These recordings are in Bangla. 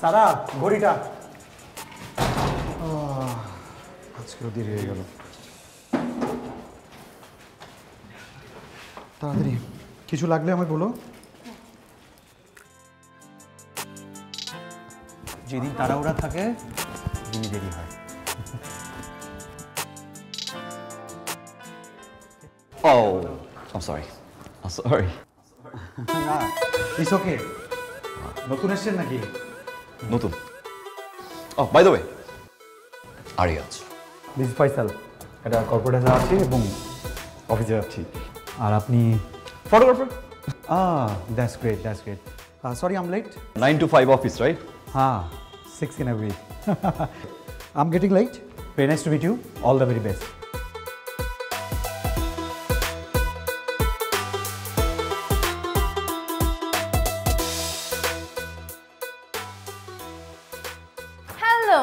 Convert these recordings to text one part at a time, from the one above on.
সারা ঘড়িটা আজকেও দেরি হয়ে গেল। তাড়াতাড়ি কিছু লাগলে আমায় বলো। যেদিন তাড়াহুড়া থাকে দিনই দেরি হয়। Oh, I'm sorry. I'm sorry. না, ইটস ওকে। নতুন এসেছেন নাকি? নতুন। Oh, by the way, Ariaz. This Faisal, এটা কর্পোরেটে যাচ্ছি এবং অফিসে যাচ্ছি। আর আপনি photographer? That's great, that's great. Sorry, I'm late. 9 to 5 office, right? হ্যাঁ, 6 in a week. I'm getting late. Very nice to meet you. All the very best. Hello,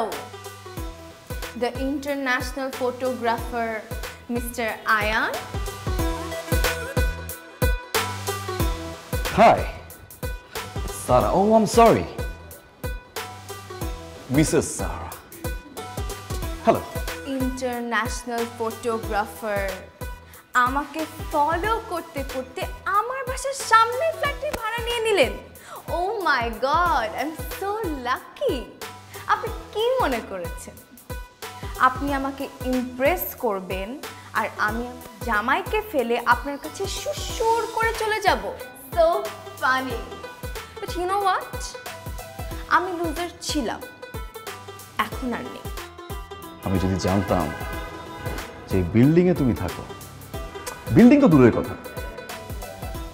the international photographer, Mr. Ayan. Hi. Sarah. Oh, I'm sorry. Mrs. Sarah. Hello. International photographer. আমাকে ফলো করতে করতে আমার বাসার সামনে ফ্ল্যাটটি ভাড়া নিয়ে নিলেন। Oh my God, I am so lucky. আপনি কি মনে করেছেন আপনি আমাকে ইমপ্রেস করবেন আর আমি জামাইকে ফেলে আপনার কাছে সুসুর করে চলে যাব? So funny. But you know what, আমি লুজার ছিলাম, এখন আর নেই। আমি যদি জানতাম যে বিল্ডিংয়ে তুমি থাকো, বিল্ডিং তো দূরের কথা,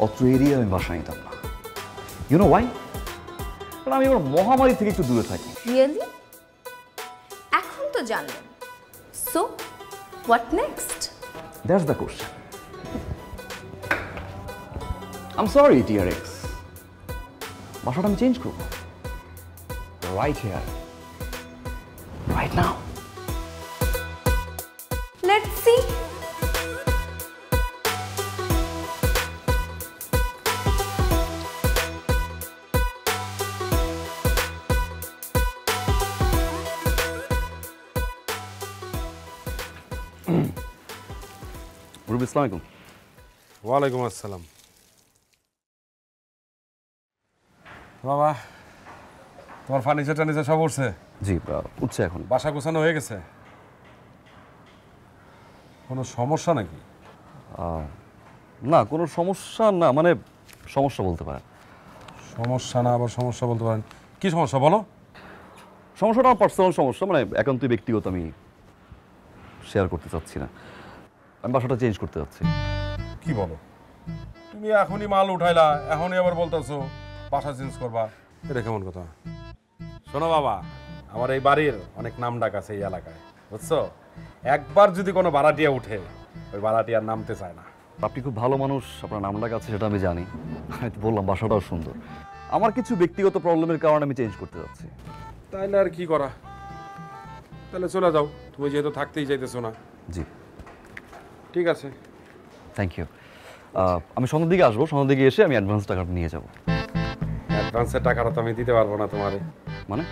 অত্র এরিয়া আমি বাসা নিতাম না। You know why? কারণ আমি এবার মহামারী থেকে একটু দূরে থাকি। রিয়েলি? এখন তো জানলেন। So what next? That's the question. I am sorry dear ex, বাসাটা আমি চেঞ্জ করবো। Right here, right now. Let's see. Ruby, আসসালামু আলাইকুম। ওয়ালাইকুম আসসালাম। বাবা, তোমার ফার্নিচার টার্নিচার সব উঠছে? জি, উঠছে এখন। বাসা গোছানো হয়ে গেছে? কোনো সমস্যা নাকি? না, কোনো সমস্যা না, মানে সমস্যা বলতে পারেন। সমস্যা না আবার সমস্যা বলতে পারেন? কি সমস্যা বলো? সমস্যাটা আমার পার্সোনাল সমস্যা, মানে একান্তই ব্যক্তিগত, আমি শেয়ার করতে চাচ্ছি না। আমি বাসাটা চেঞ্জ করতে যাচ্ছি। কি বলো? তুমি এখনই মাল উঠাইলা, এখনই আবার বলতেছো বাসা চেঞ্জ করবা? এটা কেমন কথা? শোনো বাবা, আমার এই বাড়ির অনেক নাম ডাক আছে এই এলাকায়, বুঝছো? একবার যদি কোনো ভাড়াটিয়া উঠে, ওই ভাড়াটিয়ার নামতে চায় না। আপনি খুব ভালো মানুষ, আপনার নাম ডাক আছে সেটা আমি জানি, আমি তো বললাম বাসাটাও সুন্দর। আমার কিছু ব্যক্তিগত প্রবলেমের কারণে আমি চেঞ্জ করতে যাচ্ছি। তাইলে আর কি করা, তাহলে চলে যাও, তুমি যেহেতু থাকতেই চাইতেছো না। জি, ঠিক আছে, থ্যাংক ইউ। আমি সন্ধ্যার দিকে আসবো, সন্ধ্যার দিকে এসে আমি অ্যাডভান্স টাকাটা নিয়ে যাব। অ্যাডভান্সের টাকাটা তো আমি দিতে পারবো না তোমারে। মানে?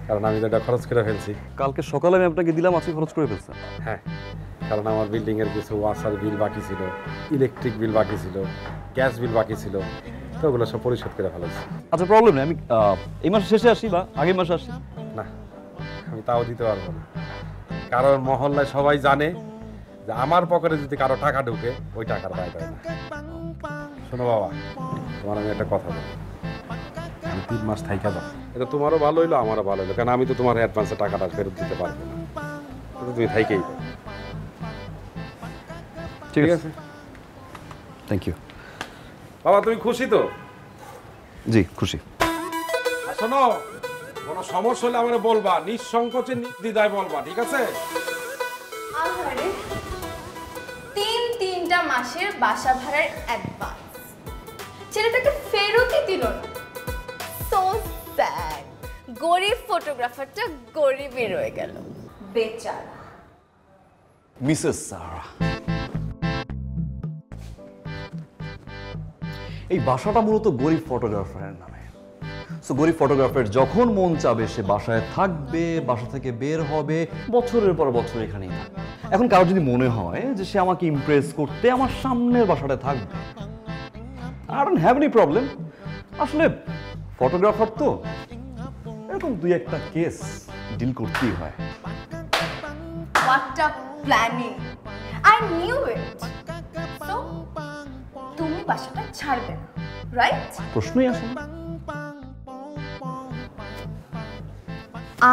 কারণ আমি তো এটা খরচ করে ফেলছি। কালকে সকালে আমি আপনাকে দিলাম, আজকে খরচ করে ফেলছেন? হ্যাঁ, কারণ আমার বিল্ডিংয়ের কিছু ওয়াসার বিল বাকি ছিল, ইলেকট্রিক বিল বাকি ছিল, গ্যাস বিল বাকি ছিল, তো ওগুলো সব পরিশোধ করে ফেলেছি। আচ্ছা, প্রবলেম নেই, আমি এই মাসের শেষে আসি বা আগের মাসে আসি। না, আমি তাও দিতে পারবো না, কারণ মহল্লায় সবাই জানে যে আমার পকেটে যদি কারো টাকা ঢুকে ওই টাকার দায় দেয় না। শোনো বাবা, তোমার আমি একটা কথা বলি, আমি 3 মাস থাইকা যাও, এটা তোমারও ভালো হইলো আমারও ভালো হইলো, কারণ আমি তো তোমার অ্যাডভান্সের টাকাটা ফেরত দিতে পারবো না, এটা তুমি থাইকেই পারো। ঠিক আছে, থ্যাংক ইউ। বাবা, তুমি খুশি তো? জি, খুশি। আর শোনো, কোনো সমস্যা হলে আমার বলবা, নিঃসংকোচে নির্দ্বিধায় বলবা, ঠিক আছে? আহারে, 3 মাসের বাসা ভাড়ার অ্যাডভান্স ছেলেটাকে ফেরতই দিল না। So sad. গরিব ফটোগ্রাফারটা গরিবই রয়ে গেল, বেচারা। মিসেস সারা, এই বাসাটা মূলত গরিব ফটোগ্রাফারের নামে। সো গরিব ফটোগ্রাফার যখন মন চাবে সে বাসায় থাকবে, বাসা থেকে বের হবে, বছরের পর বছর এখানেই থাকবে। এখন কারো যদি মনে হয় যে সে আমাকে ইমপ্রেস করতে আমার সামনের বাসাটা থাকবে, I don't have any problem. আসলে ফটোগ্রাফার তো এরকম দুই একটা কেস ডিল করতেই হয়। What a planning! I knew it. So, তুমি বাসাটা ছাড়বে না, রাইট? প্রশ্নই আসে না।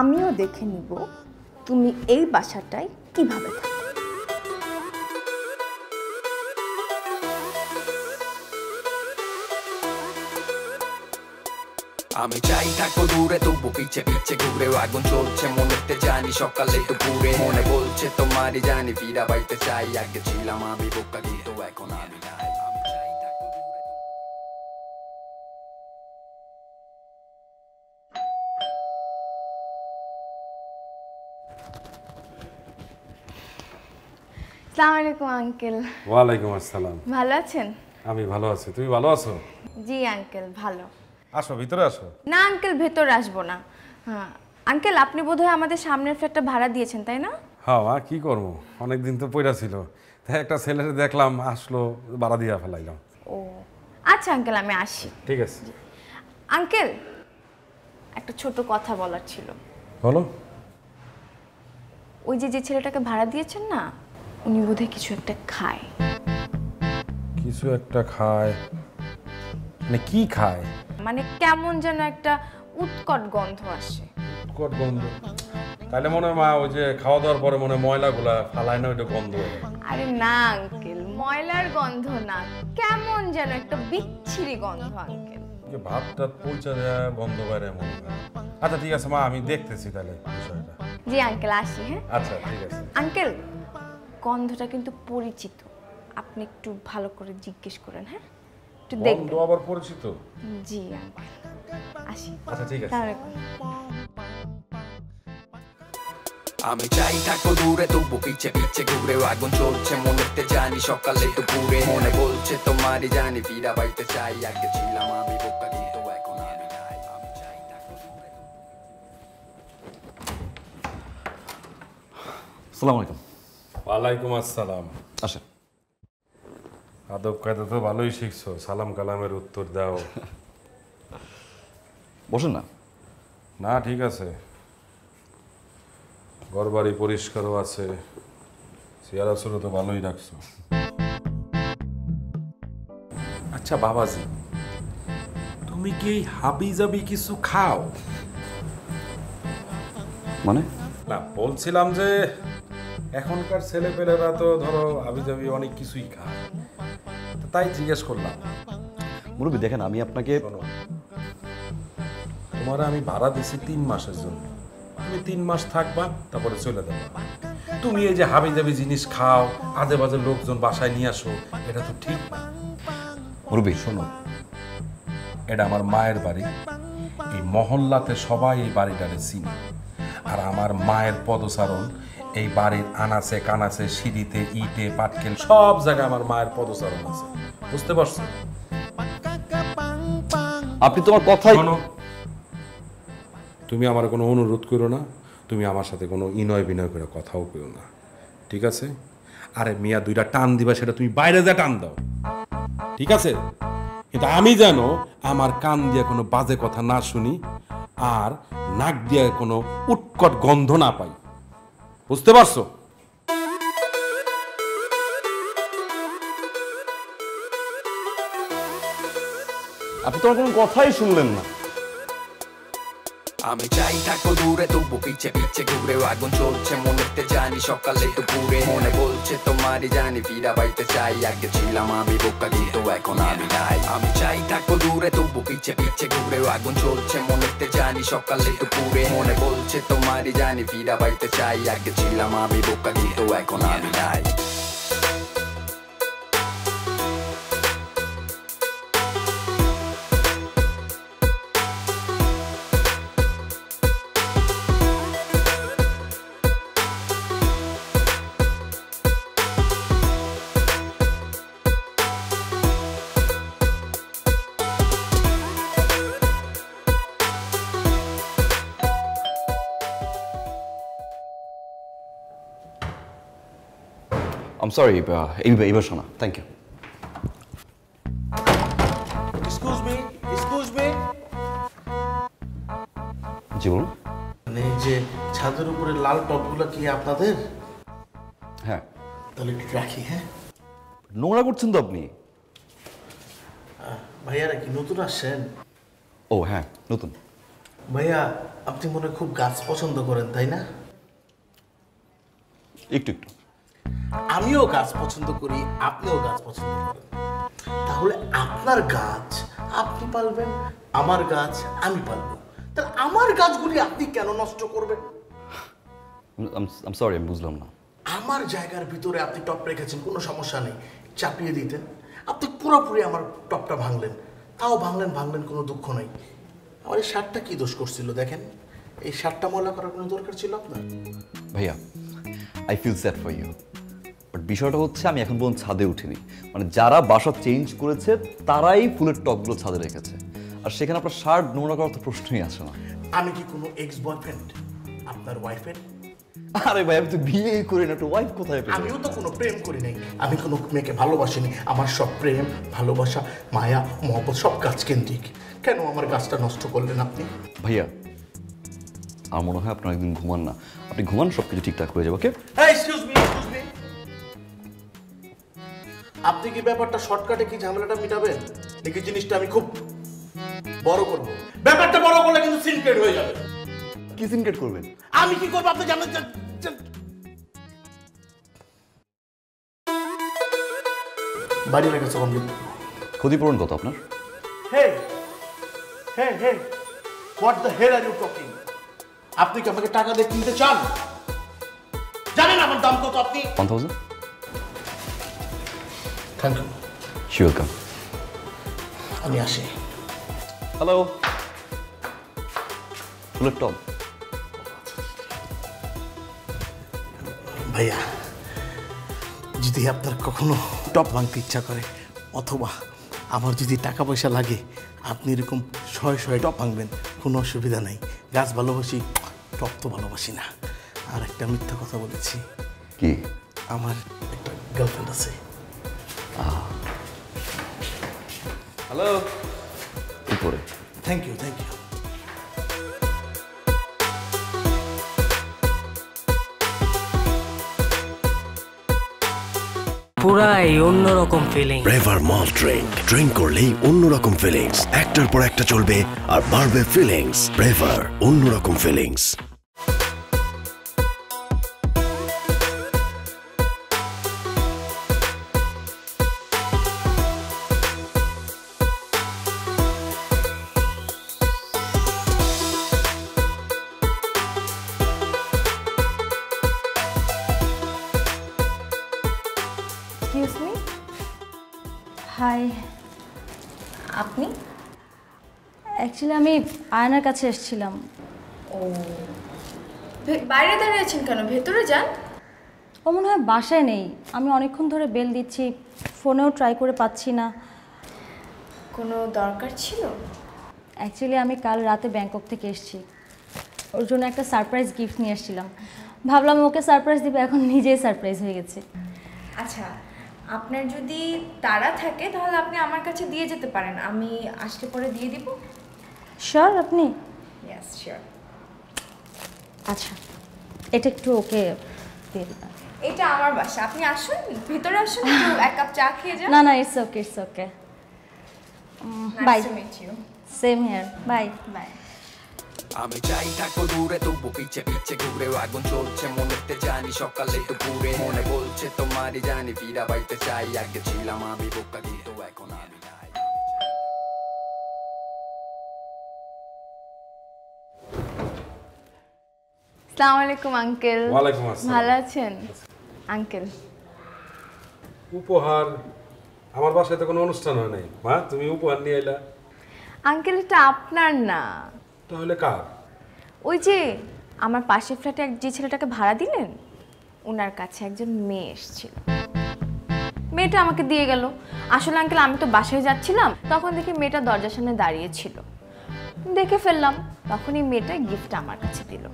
আমিও দেখে নিব তুমি এই বাসাটায় কিভাবে থাকো। আমি চাই থাকো দূরে, তবু পিছে পিছে ঘুরে আগুন চলছে মনেতে, জানি সকালে দুপুরে মনে বলছে তোমারই জানি ফিরা বাইতে চাই। আগে ছিলাম আমি বোকা, কিন্তু এখন আমি নাই। আমি চাই থাকো দূরে। আসসালামু আলাইকুম আঙ্কেল। ওয়ালাইকুম আসসালাম। ভালো আছেন? আমি ভালো আছি, তুমি ভালো আছো? জি আঙ্কেল, ভালো। আসো, ভিতরে আসো। না আঙ্কেল, ভেতর আসবো না। হ্যাঁ আঙ্কেল, আপনি বোধহয় আমাদের সামনের ফ্ল্যাটটা ভাড়া দিয়েছেন, তাই না? হ্যাঁ মা, কি করবো, অনেকদিন তো পইরা ছিল, তাই একটা ছেলের দেখলাম আসলো, ভাড়া দিয়া ফেলাইলাম। ও আচ্ছা আঙ্কেল, আমি আসি। ঠিক আছে। আঙ্কেল, একটা ছোট কথা বলার ছিল। বলো। ওই যে ছেলেটাকে ভাড়া দিয়েছেন না, উনি বোধহয় কিছু একটা খায়। কিছু একটা খায়? মানে কি খায়? মানে কেমন যেন একটা উৎকট গন্ধ আসে। উৎকট গন্ধ? তাহলে মনে হয় মা ওই যে খাওয়া দাওয়ার পরে মনে হয় ময়লাগুলা ফালায় না, ওইটা গন্ধ। আরে না আঙ্কেল, ময়লার গন্ধ না, কেমন যেন একটা বিচ্ছিরি গন্ধ আঙ্কেল। ভাতটা পৌঁছা দেয় গন্ধ বাইরে মনে হয়। আচ্ছা ঠিক আছে মা, আমি দেখতেছি তাহলে বিষয়টা। জি আঙ্কেল, আসি। হ্যাঁ আচ্ছা ঠিক আছে। আঙ্কেল, গন্ধটা কিন্তু পরিচিত, আপনি একটু ভালো করে জিজ্ঞেস করেন। হ্যাঁ একটু গন্ধ দেখবেন। আবার পরিচিত? জি আঙ্কেল, আসি। আচ্ছা ঠিক আছে। তাহলে আমি চাই থাকো দূরে, তবু পিছে পিছে ঘুরে আগুন চলছে মনেতে, জানি সকালে দুপুরে মনে বলছে তোমারই জানি ফিরা বাইতে চাই। আগে ছিলাম আমি বোকা, কিন্তু এখন আমি নাই। আমি চাই থাকো দূরে। আসসালামু আলাইকুম। ওয়ালাইকুম আসসালাম। আসেন। আদব কায়দা তো ভালোই শিখছো, সালাম কালামের উত্তর দাও। বসেন না। না ঠিক আছে, ঘরবাড়ি পরিষ্কারও আছে, চেয়ারা সুরো তো ভালোই রাখছো। আচ্ছা বাবাজি, তুমি কি এই হাবি জাবি কিছু খাও? মানে? না বলছিলাম যে এখনকার ছেলেপেলেরা তো ধরো হাবি জাবি অনেক কিছুই খায়, তো তাই জিজ্ঞেস করলাম। মুরব্বী দেখেন, আমি আপনাকে শোনো, তোমার আমি ভাড়া দিছি 3 মাসের জন্য, তুমি 3 মাস থাকবা, তারপরে চলে যাবা। তুমি এই যে হাবি জাবি জিনিস খাও, আজে বাজে লোকজন বাসায় নিয়ে আসো, এটা তো ঠিক না। মুরব্বী শোনো, এটা আমার মায়ের বাড়ি, এই মহল্লাতে সবাই এই বাড়িটারে চিনে, আর আমার মায়ের পদচারণ এই বাড়ির আনাচে কানাচে, সিঁড়িতে, ইটে, পাটকেল সব জায়গায় আমার মায়ের পদচারণ আছে, বুঝতে পারছো? আপনি তোমার কথাই শোনো, তুমি আমার কোনো অনুরোধ করো না, তুমি আমার সাথে কোনো ইনয় বিনয় করে কথাও করো না, ঠিক আছে? আরে মিয়া, 2টা টান দিবা, সেটা তুমি বাইরে যা টান দাও, ঠিক আছে? কিন্তু আমি যেন আমার কান দিয়ে কোনো বাজে কথা না শুনি, আর নাক দিয়ে কোনো উৎকট গন্ধ না পাই, বুঝতে পারছো? আপনি তোমার কোনো কথাই শুনলেন না। আমি চাই থাকো দূরে, তবু পিছে পিছে ঘুরে আগুন চলছে মনেতে, জানি সকালে দুপুরে মনে বলছে তোমারই জানি ফিরা বাইতে চাই। আগে ছিলাম আমি বোকা, কিন্তু এখন আমি নাই। আমি চাই থাকো দূরে, তবু পিছে পিছে ঘুরে আগুন চলছে মনেতে, জানি সকালে দুপুরে মনে বলছে তোমারই জানি ফিরা বাইতে চাই। আগে ছিলাম আমি বোকা, কিন্তু এখন আমি নাই। সরি, এইবার শোনা, থ্যাংক ইউ। Excuse me. জি বলুন। মানে এই যে ছাদের উপরে লাল টবগুলো কি আপনাদের? হ্যাঁ। তাহলে একটু রাখি। হ্যাঁ নোংরা করছেন তো আপনি। ভাইয়ারা কি নতুন আসছেন? ও হ্যাঁ, নতুন। ভাইয়া আপনি মনে হয় খুব গাছ পছন্দ করেন, তাই না? একটু একটু। আমিও গাছ পছন্দ করি, আপনিও গাছ পছন্দ করেন। তাহলে আপনার গাছ আপনি পালবেন, আমার গাছ আমি পালবো। তাহলে আমার গাছগুলি আপনি কেন নষ্ট করবেন? আম সরি, আমি বুঝলাম না। আমার জায়গার ভিতরে আপনি টপ রেখেছেন, কোনো সমস্যা নেই, চাপিয়ে দিতেন। আপনি পুরোপুরি আমার টপটা ভাঙলেন, তাও ভাঙলেন, কোনো দুঃখ নেই। আমার এই শার্টটা কি দোষ করছিল দেখেন? এই শার্টটা ময়লা করার কোনো দরকার ছিল আপনার? ভাইয়া, I feel sad for you, but বিষয়টা হচ্ছে আমি এখন পর্যন্ত ছাদে উঠিনি। মানে যারা বাসা চেঞ্জ করেছে তারাই ফুলের টপগুলো ছাদে রেখেছে, আর সেখানে আপনার শার্ট নোংরা করার তো প্রশ্নই আসে না। আমি কি কোনো এক্স বয়ফ্রেন্ড আপনার ওয়াইফের? আরে ভাই, আমি তো বিয়ে করি না, তো ওয়াইফ কোথায় পেয়ে? আমিও তো কোনো প্রেম করি নাই, আমি কোনো মেয়েকে ভালোবাসিনি। আমার সব প্রেম, ভালোবাসা, মায়া, মহব্বত সব গাছ কেন্দ্রিক। কেন আমার গাছটা নষ্ট করলেন আপনি? ভাইয়া, আমার মনে হয় আপনার একদিন ঘুমান না। আপনি ঘুমান, সব কিছু ঠিকঠাক হয়ে যাবে। ওকে? Excuse me. আপনি কি ব্যাপারটা শর্টকাটে কি ঝামেলাটা মিটাবেন, নাকি জিনিসটা আমি খুব বড় করব? ব্যাপারটা বড় করলে কিন্তু সিনক্রেট হয়ে যাবে। কি সিনক্রেট করবেন? আমি কি করব আপনি জানেন? বাড়ি লেগেছে কমপ্লিট। ক্ষতিপূরণ কত আপনার? Hey, what the hell are you talking? আপনি কি আমাকে টাকা দিয়ে কিনতে চান? জানেন আমার দাম কত আপনি? 1000। Thank you. ওয়েলকাম। আমি আসি। হ্যালো, ফুলের টপ। ভাইয়া, যদি আপনার কখনো টপ ভাঙতে ইচ্ছা করে, অথবা আমার যদি টাকা পয়সা লাগে, আপনি এরকম শয়ে টপ ভাঙবেন, কোনো অসুবিধা নাই। গাছ ভালোবাসি, টপ তো ভালোবাসি না। আর একটা মিথ্যা কথা বলেছি। কি? আমার একটা গার্লফ্রেন্ড আছে। হ্যালো, উপরে। Thank you. পুরাই অন্যরকম ফিলিং। ব্রেভার মল্ট ড্রিঙ্ক করলেই অন্যরকম ফিলিংস, একটার পর একটা চলবে আর বাড়বে ফিলিংস। ব্রেভার, অন্যরকম ফিলিংস। Excuse me. হাই, আপনি? অ্যাকচুয়ালি আমি আয়নার কাছে এসেছিলাম। ও, বাইরে দাঁড়িয়ে আছেন কেন? ভেতরে যান। ও মনে হয় বাসায় নেই। আমি অনেকক্ষণ ধরে বেল দিচ্ছি, ফোনেও ট্রাই করে পাচ্ছি না। কোনো দরকার ছিল? অ্যাকচুয়ালি আমি কাল রাতে ব্যাংকক থেকে এসেছি, ওর জন্য একটা সারপ্রাইজ গিফট নিয়ে এসেছিলাম। ভাবলাম ওকে সারপ্রাইজ দিবে, এখন নিজেই সারপ্রাইজ হয়ে গেছে। আচ্ছা, আপনার যদি তাড়া থাকে তাহলে আপনি আমার কাছে দিয়ে যেতে পারেন, আমি আসলে পরে দিয়ে দিব। শিওর আপনি? Yes, sure. আচ্ছা, এটা একটু ওকে দিয়ে দিবেন। এটা আমার বাসা, আপনি আসুন, ভিতরে আসুন, একটু এক কাপ চা খেয়ে যান। না না, it's okay. Bye. Nice to meet you. Same here, bye. আমি চাই থাকবো দূরে, তবু পিছে ঘুরে আগুন চলছে মনেতে, জানি সকালে দুপুরে মনে বলছে তোমারই জানি ফিরা বাইতে চাই। আগে ছিলাম আমি বোকা, কিন্তু এখন আমি নাই। আসসালামু আলাইকুম আঙ্কেল। ওয়ালাইকুম আসসালাম। ভালো আছেন আঙ্কেল? উপহার? আমার বাসায় তো কোনো অনুষ্ঠান হয় নাই মা, তুমি উপহার নিয়ে এলা। আঙ্কেল, এটা আপনার না। তাহলে কার? ওই যে আমার পাশের ফ্ল্যাটে যে ছেলেটাকে ভাড়া দিলেন, ওনার কাছে একজন মেয়ে এসেছিল, মেয়েটা আমাকে দিয়ে গেল। আসলে আঙ্কেল, আমি তো বাসায় যাচ্ছিলাম, তখন দেখি মেয়েটা দরজার সামনে দাঁড়িয়ে ছিল, দেখে ফেললাম, তখন এই মেয়েটা গিফট আমার কাছে দিল।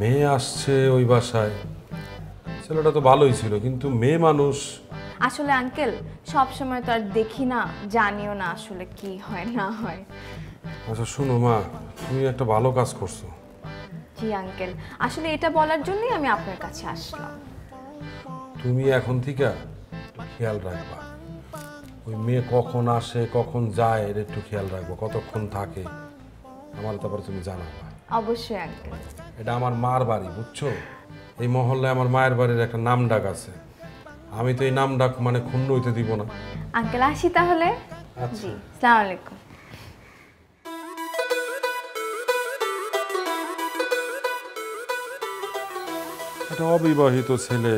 মেয়ে আসছে ওই বাসায়? ছেলেটা তো ভালোই ছিল, কিন্তু মেয়ে মানুষ। আসলে আঙ্কেল সব সময় তো আর দেখি না, জানিও না আসলে কি হয় না হয়। আচ্ছা শোনো মা, তুমি একটা ভালো কাজ করছো। জি আঙ্কেল, আসলে এটা বলার জন্যই আমি আপনার কাছে আসলাম। তুমি এখন থেকে খেয়াল রাখবা, ওই মেয়ে কখন আসে কখন যায় এর একটু খেয়াল রাখবো, কতক্ষণ থাকে আমার, তারপরে তুমি জানাবা। অবশ্যই আঙ্কেল। এটা আমার মার বাড়ি, বুঝছো? এই মহল্লায় আমার মায়ের বাড়ির একটা নাম ডাক আছে, আমি তো এই নাম ডাক মানে ক্ষুণ্ণ হইতে দিব না। আঙ্কেল আসি তাহলে। জি, আসসালামু আলাইকুম। একটা অবিবাহিত ছেলে,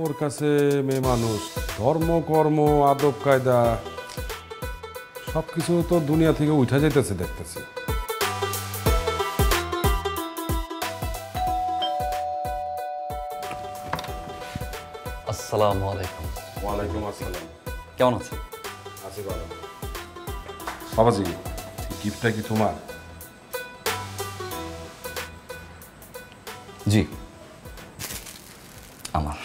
ওর কাছে মেয়ে মানুষ, ধর্ম কর্ম আদব কায়দা সবকিছু তো দুনিয়া থেকে উঠা যাইতেছে দেখতেছি। আসসালামু আলাইকুম। ওয়ালাইকুম আসসালাম। কেমন আছেন? আছি ভালো। বাবাজি, গিফটটা কি তোমার? জি আমার।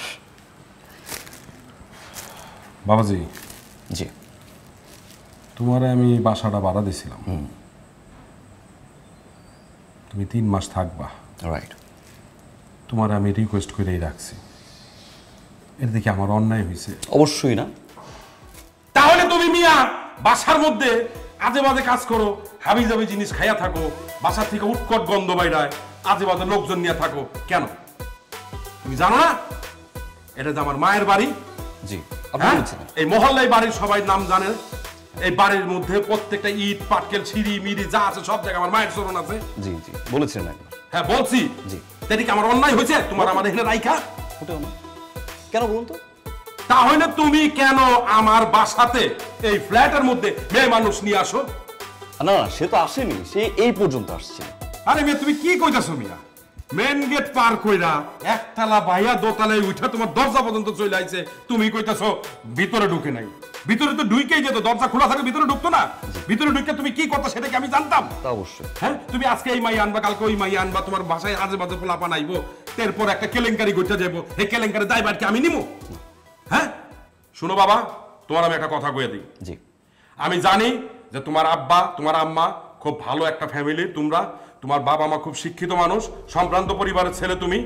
বাবাজি, জি তোমারে আমি বাসাটা ভাড়া দিয়েছিলাম, তুমি 3 মাস থাকবা। রাইট। তোমার আমি রিকোয়েস্ট করেই রাখছি, এর দেখি আমার অন্যায় হয়েছে? অবশ্যই না। তাহলে তুমি মিয়া বাসার মধ্যে আজে বাজে কাজ করো, হাবি জাবি জিনিস খাইয়া থাকো, বাসার থেকে উৎকট গন্ধ বাইরায়, আজে বাজে লোকজন নিয়ে থাকো কেন? তুমি জানো না এটা যে আমার মায়ের বাড়ি? জি এই মহল্লায় বাড়ির সবাই নাম জানে, এই বাড়ির মধ্যে প্রত্যেকটা ইট পাটকেল সিঁড়ি মিড়ি যা আছে সব জায়গায় আমার মায়ের চরণ আছে। জি জি বলেছেন একবার। হ্যাঁ বলছি। জি। তেরি কি আমার অন্যায় হয়েছে তোমার আমার এখানে রাইখা? ওটাও না, কেন বলুন তো? তাহলে তুমি কেন আমার বাসাতে এই ফ্ল্যাটের মধ্যে মেয়ে মানুষ নিয়ে আসো? না না, সে তো আসেনি, সে এই পর্যন্ত আসছে। আরে মেয়ে তুমি কি কইতাছো মিয়া? মেন গেট পার কইরা একতলা বাইয়া দোতলায় উঠা তোমার দরজা পর্যন্ত চলে আইছে, তুমি কইতাছো ভিতরে ঢুকে নাই। ভিতরে তো ঢুকেই যেত, দরজা খোলা থাকে ভিতরে ঢুকতো না। ভিতরে ঢুকে তুমি কি করতে সেটা কি আমি জানতাম? তা অবশ্যই। হ্যাঁ, তুমি আজকে এই মাই আনবা, কালকে ওই মাই আনবা, তোমার বাসায় আজে বাজে পোলাপান আইবো, এরপর একটা কেলেঙ্কারি ঘটে যাবো, এই কেলেঙ্কারি দায়ভার কি আমি নিমু? হ্যাঁ শুনো বাবা, তোমার আমি একটা কথা কয়ে দিই। জি। আমি জানি যে তোমার আব্বা তোমার আম্মা খুব ভালো একটা ফ্যামিলি, তোমরা তোমার বাবা মা খুব শিক্ষিত মানুষ, সম্ভ্রান্ত পরিবারের ছেলে তুমি।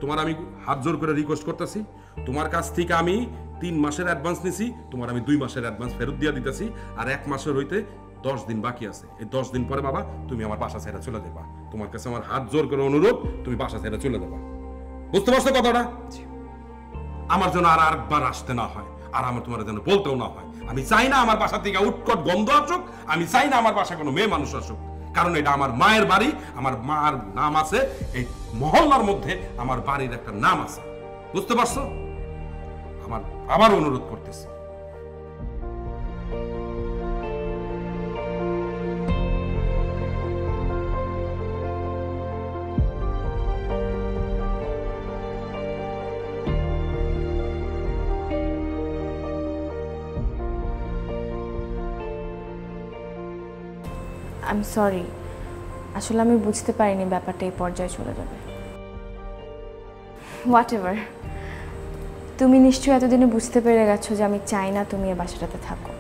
তোমার আমি হাত জোর করে রিকোয়েস্ট করতেছি, তোমার কাছ থেকে আমি 3 মাসের অ্যাডভান্স নিছি, তোমার আমি 2 মাসের অ্যাডভান্স ফেরত দিয়ে দিতেছি, আর 1 মাসের হইতে 10 দিন বাকি আছে। এই 10 দিন পরে বাবা তুমি আমার বাসা ছেড়ে চলে যাবা। তোমার কাছে আমার হাত জোর করে অনুরোধ, তুমি বাসা ছেড়ে চলে যাবা। বুঝতে পারছো কথাটা? আমার জন্য আর একবার আসতে না হয়, আর আমার তোমার যেন বলতেও না হয়। আমি চাই না আমার বাসা থেকে উৎকট গন্ধ আসুক, আমি চাই না আমার বাসায় কোনো মেয়ে মানুষ আসুক, কারণ এটা আমার মায়ের বাড়ি, আমার মার নাম আছে এই মহল্লার মধ্যে, আমার বাড়ির একটা নাম আছে। বুঝতে পারছো? আমার আবার অনুরোধ করতেছি। আই এম সরি, আসলে আমি বুঝতে পারিনি ব্যাপারটা এই পর্যায়ে চলে যাবে। হোয়াট এভার, তুমি নিশ্চয়ই এতদিনে বুঝতে পেরে গেছো যে আমি চাই না তুমি এই বাসাটাতে থাকো,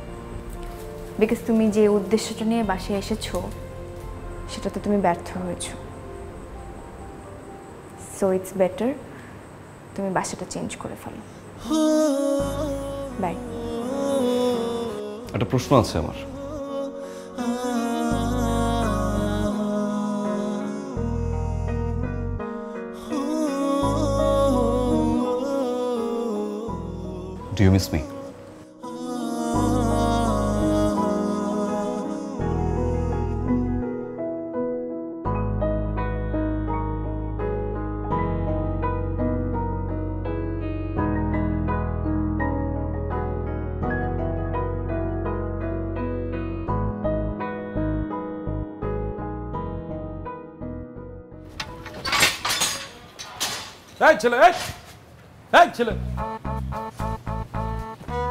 বিকজ তুমি যে উদ্দেশ্যটা নিয়ে বাসায় এসেছো সেটাতে তুমি ব্যর্থ হয়েছো। সো ইটস বেটার তুমি বাসাটা চেঞ্জ করে ফেলো। বাই। একটা প্রশ্ন আছে আমার। Do you miss me? এই ছেলে, এই ছেলে,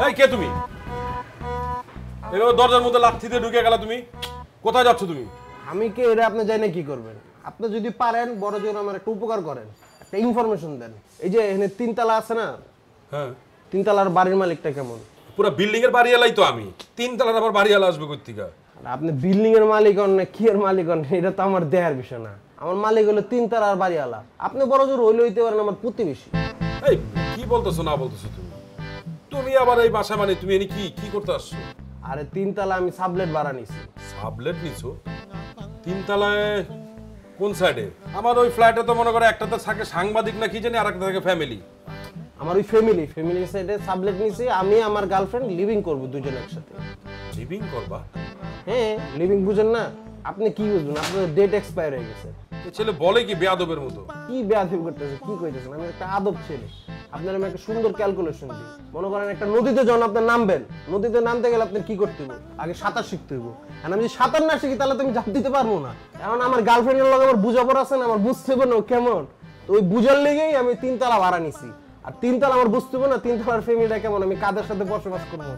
এই কে তুমি? এভাবে দরজার মধ্যে লাথি দিয়ে ঢুকে গেলা তুমি? কোথায় যাচ্ছ তুমি? আমি কে এটা আপনি জানেন কি করবেন? আপনি যদি পারেন বড় জোর আমার একটা উপকার করেন, একটা ইনফরমেশন দেন। এই যে এখানে 3 তলা আছে না, হ্যাঁ 3 তলার বাড়ির মালিকটা কেমন? পুরো বিল্ডিং এর বাড়িওয়ালাই তো আমি, 3 তলার আবার বাড়িওয়ালা আসবে কই থেকে? আপনি বিল্ডিং এর মালিক হন না কি এর মালিক হন এটা তো আমার দেহার বিষয় না। আমার মালিক হলো 3 তলার বাড়িওয়ালা, আপনি বড় জোর হইতে পারেন আমার প্রতিবেশী। এই কি বলতেছো না বলতেছো তুমি? তুমি আবার এই বাসা মানে তুমি এনে কি কি করতে আসছো? আরে 3 তলা আমি সাবলেট ভাড়া নিছি। সাবলেট নিছো? 3 তলায় কোন সাইডে? আমার ওই ফ্ল্যাটে তো মনে করে একটাতে থাকে সাংবাদিক না কি জানি, আর একটা থাকে ফ্যামিলি। আমার ওই ফ্যামিলি সাইডে সাবলেট নিছি, আমি আমার গার্লফ্রেন্ড লিভিং করব দুজন একসাথে। লিভিং করবা? হ্যাঁ লিভিং বুঝেন না? আপনি কি বুঝবেন? আপনার ডেট এক্সপায়ার হয়ে গেছে। এই ছেলে বলে কি বেয়াদবের মতো? কি বেয়াদবি করতেছে, কি কইতেছেন? আমি একটা আদব ছেলে, আপনার আমি একটা সুন্দর ক্যালকুলেশন দিই। মনে করেন একটা নদীতে যখন আপনি নামবেন, নদীতে নামতে গেলে আপনার কি করতে হবে? আগে সাঁতার শিখতে হবে। আর আমি যদি সাঁতার না শিখি তাহলে তো আমি ঝাঁপ দিতে পারবো না, কারণ আমার গার্লফ্রেন্ডের লগে আমার বুঝাপড়া আছে না, আমার বুঝতে হবে না কেমন। তো ওই বুঝার লেগেই আমি 3 তলা ভাড়া নিছি। আর 3 তলা আমার বুঝতে হবে না 3 তলার ফ্যামিলিটা কেমন, আমি কাদের সাথে বসবাস করবো।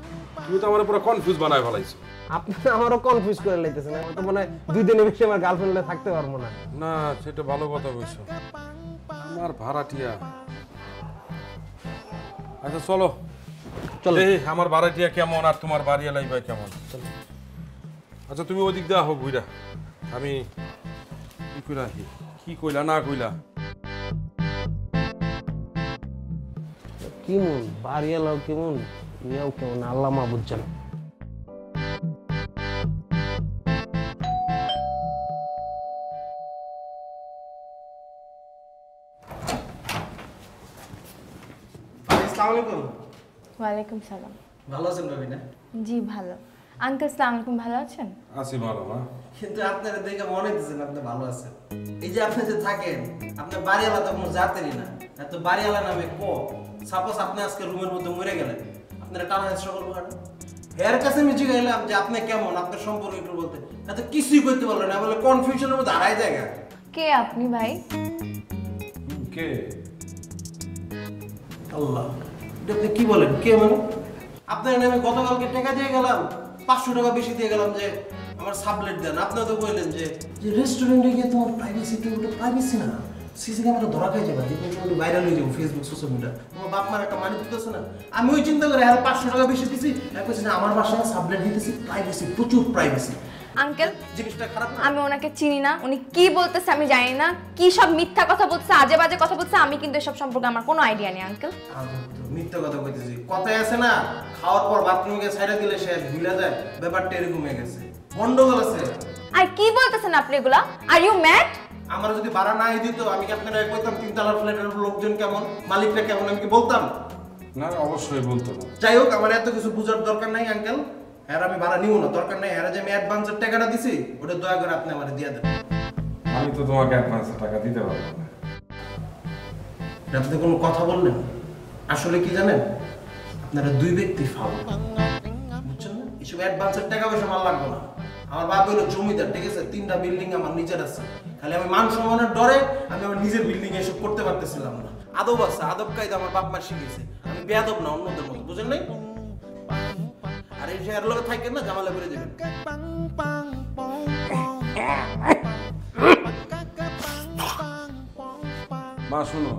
তুমি তো আমার পুরো কনফিউজ বানায় ফেলাইছো। আপনি আমারও কনফিউজ করে লাইতেছেন, আমি তো মনে হয় 2 দিনের বেশি আমার গার্লফ্রেন্ডে থাকতে পারবো না। না সেটা ভালো কথা বলছো। আমার ভাড়াটিয়া, আচ্ছা চলো চলো, এই আমার ভাড়াটিয়া কেমন আর তোমার বাড়িওয়ালাই ভাই কেমন, চলো। আচ্ছা তুমি ওদিক দেওয়া হোক বুঝা, আমি কি কইলা কি কইলা না কইলা? কেমন বাড়িওয়ালাও কেমন, ইয়াও কেমন, আল্লাহ মাহবুব জানে। আসসালামু আলাইকুম। ওয়ালাইকুম সালাম। ভালো আছেন রবিনা? জি ভালো। আঙ্কেল সালাম আলাইকুম, ভালো আছেন? আছি ভালো। মা কিন্তু আপনারা দেখে মনে হইতেছেন আপনি ভালো আছেন। এই যে আপনি যে থাকেন, আপনার বাড়িওয়ালা তো কোনো জাতেরই না, এত বাড়িওয়ালা নামে সাপোজ আপনি আজকে রুমের মধ্যে মরে গেলেন, আপনারা টানা হেসরা করবো কেন? এর কাছে আমি জিজ্ঞাসলাম যে আপনি কেমন, আপনার সম্পর্কে একটু বলতে, এত কিছুই করতে পারলো না, বলে কনফিউশনের মধ্যে হারাই জায়গা। কে আপনি ভাই? কে? আল্লাহ, এটা আপনি কি বলেন কে মানে? আপনার নামে গতকালকে টাকা দিয়ে গেলাম, 500 টাকা বেশি দিয়ে গেলাম যে আমার সাবলেট দেন। আপনারা তো বললেন যে রেস্টুরেন্টে গিয়ে তোমার প্রাইভেসি, কি ওটা প্রাইভেসি না, সিসি ক্যামেরা ধরা খাই যাবে, যে কোনো ভাইরাল হয়ে যাবো ফেসবুক সোশ্যাল মিডিয়া, তোমার বাপ মার একটা মানি দিতেছে না। আমি ওই চিন্তা করে আর 500 টাকা বেশি দিছি, এক বলছি না আমার বাসায় সাবলেট দিতেছি, প্রাইভেসি, প্রচুর প্রাইভেসি। আঙ্কেল জিনিসটা খারাপ না? আমি ওনাকে চিনি না, উনি কি বলতেছে আমি জানি না, কি সব মিথ্যা কথা বলতেছে, আজে বাজে কথা বলতেছে, আমি কিন্তু এসব সম্পর্কে আমার কোনো আইডিয়া নেই আঙ্কেল। মিথ্যা কথা কইতেছি, কথাই আছে না, খাওয়ার পর বাথরুমে গিয়ে ছাইড়া দিলে সে ভুলে যায়, ব্যাপারটা এরকম হয়ে গেছে, গন্ডগোল আছে। আর কি বলতেছেন আপনি এগুলা? Are you mad? আমার যদি ভাড়া নাই দিত আমি কি আপনারা কইতাম 3 তলার ফ্ল্যাটের লোকজন কেমন, মালিকটা কেমন, আমি কি বলতাম? না অবশ্যই বলতো না। যাই হোক, আমার এত কিছু বুঝার দরকার নাই আঙ্কেল, হ্যাঁ আমি ভাড়া নিও না, দরকার নাই। হ্যাঁ যে আমি অ্যাডভান্সের টাকাটা দিছি ওটা দয়া করে আপনি আমারে দিয়ে দেন। আমি তো তোমাকে অ্যাডভান্সের টাকা দিতে পারবো না। আপনি কোনো কথা বললেন, আসলে কি জানেন, আপনারা 2 ব্যক্তি ফাউল, বুঝছেন না? এসব অ্যাডভান্সের টাকা পয়সা আমার লাগবে না। আমার বাবা হলো জমিদার, ঠিক আছে, 3টা বিল্ডিং আমার নিজের আছে, খালি আমি মান সম্মানের ডরে আমি আমার নিজের বিল্ডিং এ এসব করতে পারতেছিলাম না। আদব আছে, আদব কায়দা আমার বাপ মা শিখিয়েছে, আমি বেয়াদব না অন্যদের মতো, বুঝেন নাই? আর এই শেয়ার লোকে থাকেন না, জামালা করে দেবেন। মা শুনো,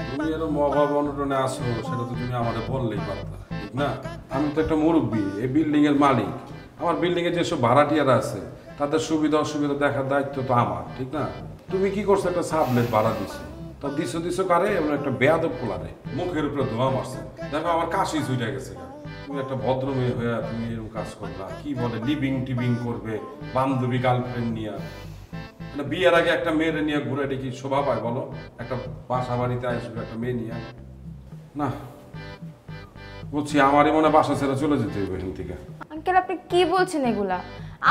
তুমি এরকম অভাব অনটনে আসো সেটা তো তুমি আমাদের বললেই পারতা, ঠিক না? আমি তো একটা মুরব্বী, এই বিল্ডিং এর মালিক, আমার বিল্ডিং এ যেসব ভাড়াটিয়ারা আছে তাদের সুবিধা অসুবিধা দেখার দায়িত্ব তো আমার, ঠিক না? তুমি কি করছো, একটা সাবলেট ভাড়া দিছো, তা দিছো কারে, এমন একটা বেয়াদব পোলারে মুখের উপরে ধোয়া মারছে, দেখো আমার কাশি ছুটে গেছে। তুমি একটা ভদ্র মেয়ে হয়ে তুমি এরকম কাজ করলা, কি বলে লিভিং টিভিং করবে বান্ধবী গার্লফ্রেন্ড নিয়ে, বিয়ের আগে একটা মেয়ের নিয়ে ঘুরে, এটা কি শোভা পায় বলো? একটা বাসা বাড়িতে আসবে একটা মেয়ে নিয়ে, না বলছি আমারই মনে বাসা ছেড়ে চলে যেতে হবে এখান থেকে। আঙ্কেল আপনি কি বলছেন এগুলা?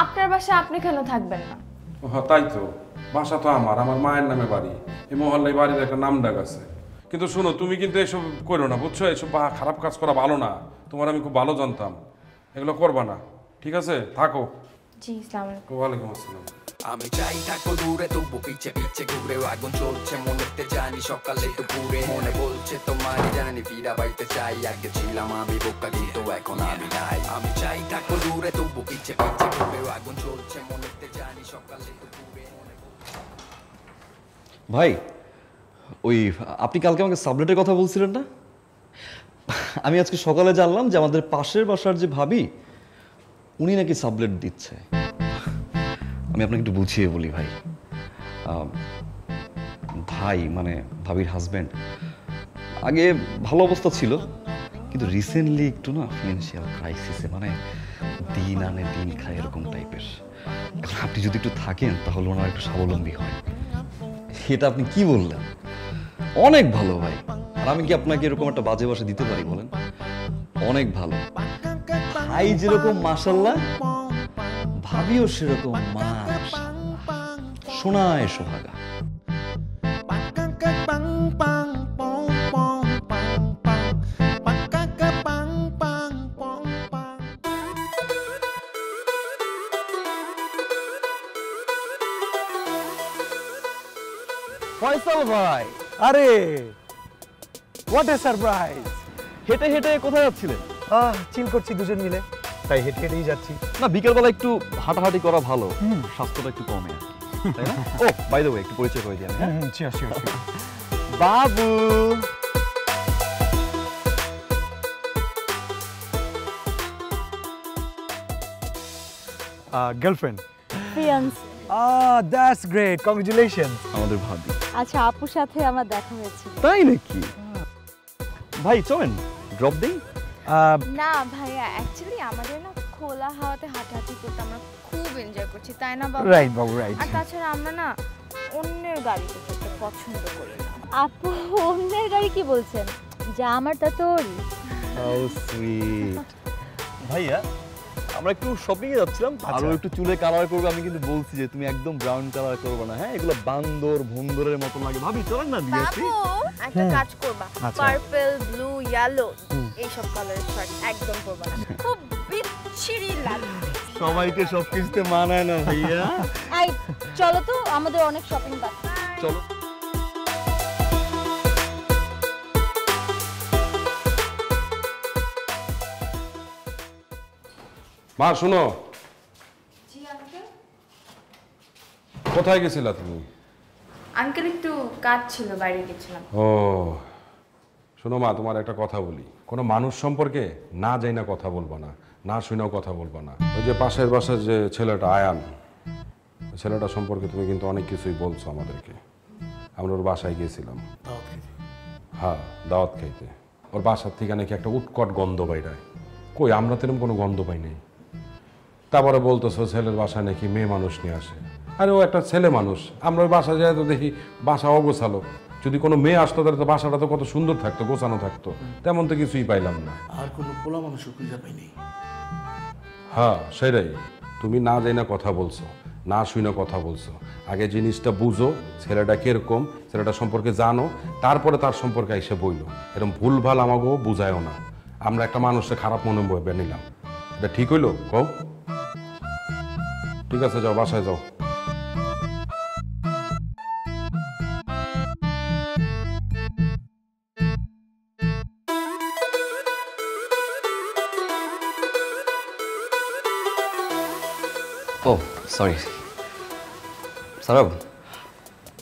আপনার বাসায় আপনি কেন থাকবেন না? হ্যাঁ তাই তো, বাসা তো আমার মায়ের নামে বাড়ি, এই মহল্লায় বাড়ির একটা নাম ডাক আছে। কিন্তু শোনো, তুমি কিন্তু এসব করো না, বুঝছো? এসব খারাপ কাজ করা ভালো না, তোমার আমি খুব ভালো জানতাম, এগুলো করবা না, ঠিক আছে? থাকো। জি আসসালামু আলাইকুম। ওয়ালাইকুম আসসালাম। আমি চাই থাকো দূরে, তবু পিছে পিছে ঘুরে আগুন চলছে মনেতে, জানি সকালে দুপুরে মনে বলছে তোমারই জানি ফিরা পাইতে চাই, আগে ছিলাম আমি বোকা কিন্তু এখন আমি নাই। আমি চাই থাকো দূরে, তবু পিছে পিছে ঘুরে আগুন চলছে মনেতে, জানি সকালে দুপুরে। ভাই ওই আপনি কালকে আমাকে সাবলেটের কথা বলছিলেন না, আমি আজকে সকালে জানলাম যে আমাদের পাশের বাসার যে ভাবি উনি নাকি সাবলেট দিচ্ছে। আমি আপনাকে একটু বুঝিয়ে বলি ভাই, ভাই মানে ভাবির হাজব্যান্ড আগে ভালো অবস্থা ছিল, কিন্তু রিসেন্টলি একটু না ফিনান্সিয়াল ক্রাইসিসে, মানে দিন আনে দিন খায় এরকম টাইপের। এখন আপনি যদি একটু থাকেন তাহলে ওনার একটু স্বাবলম্বী হয়। এটা আপনি কি বললেন? অনেক ভালো ভাই। আর আমি কি আপনাকে এরকম একটা বাজে বাসা দিতে পারি বলেন? অনেক ভালো ভাই, যেরকম মাশাআল্লাহ ভাবিও সেরকম মাশাআল্লাহ, সোনায় সোহাগা। ফয়সাল ভাই, আরে হোয়াট এ সারপ্রাইজ! হেঁটে হেঁটে কোথায় যাচ্ছিলেন? চিল করছি দুজন মিলে, তাই হেঁটে হেঁটেই যাচ্ছি। না, বিকেলবেলা একটু হাঁটাহাঁটি করা ভালো, স্বাস্থ্যটা একটু কমে আর কি, তাই না? ও বাই দ্য ওয়ে, একটু পরিচয় করে দিই আমি। Sure sure sure. বাবু, girlfriend. Fiance. That's great, congratulations. আমাদের ভাবি। আচ্ছা, আপুর সাথে আমার দেখা হয়েছিল। তাই নাকি? ভাই চলেন ড্রপ দেই। না ভাইয়া, অ্যাকচুয়ালি আমাদের না খোলা হাওয়াতে হাঁটাহাঁটি করতে আমরা খুব এনজয় করছি, তাই না বাবু? রাইট বাবু, রাইট। আর তাছাড়া আমরা না অন্যের গাড়িতে যেতে পছন্দ করি না। আপু, অন্যের গাড়ি কি বলছেন? যা আমার তা তোরই। How sweet. ভাইয়া, আমরা একটু শপিং এ যাচ্ছিলাম, আরো একটু চুলে কালার করবে। আমি কিন্তু বলছি যে তুমি একদম ব্রাউন কালার করবে না, হ্যাঁ? এগুলো বান্দর ভুন্দরের মতো লাগে। ভাবি চলেন না দিয়ে আসি। বাবু, একটা কাজ করবা, পার্পল, ব্লু, ইয়েলো এইসব কালারের শার্ট একদম পরবা না, খুব বিচ্ছিরি লাগবে। সবাইকে সবকিছুতে মানায় না ভাইয়া। আই চলো তো, আমাদের অনেক শপিং বাকি। চলো। মা শোনো। কোথায় গেছিলা তুমি? আঙ্কেল একটু কাজ ছিল, বাইরে গেছিলাম। ও শোনো মা, তোমার একটা কথা বলি। কোনো মানুষ সম্পর্কে না যাই না কথা বলবো না, না শুনেও কথা বলবো না। ওই যে পাশের বাসার যে ছেলেটা আয়ান, ছেলেটা সম্পর্কে তুমি কিন্তু অনেক কিছুই বলছো আমাদেরকে। আমরা ওর বাসায় গিয়েছিলাম। হ্যাঁ, দাওয়াত খাইতে। ওর বাসার থেকে নাকি একটা উৎকট গন্ধ বাইরায়। কই, আমরা তেরকম কোনো গন্ধ পাই নাই। তারপরে বলতেছো ছেলের বাসায় নাকি মেয়ে মানুষ নিয়ে আসে। আরে ও একটা ছেলে মানুষ, আমরা ওই বাসা যাই তো দেখি বাসা অগোছালো। যদি কোনো মেয়ে আসতো তাহলে তো বাসাটা তো কত সুন্দর থাকতো, গোছানো থাকতো। তেমন তো কিছুই পাইলাম না। আর কোনো পোলা মানুষও খুঁজে পাইনি। হ্যাঁ সেটাই, তুমি না যাই না কথা বলছো, না শুই না কথা বলছো। আগে জিনিসটা বুঝো, ছেলেটা কিরকম, ছেলেটা সম্পর্কে জানো, তারপরে তার সম্পর্কে এসে বইলো। এরকম ভুলভাল আমাকেও বুঝায়ও না। আমরা একটা মানুষকে খারাপ মনে বয়ে নিলাম, এটা ঠিক হইলো? কও। ঠিক আছে, যাও বাসায় যাও। ও সরি সারাব,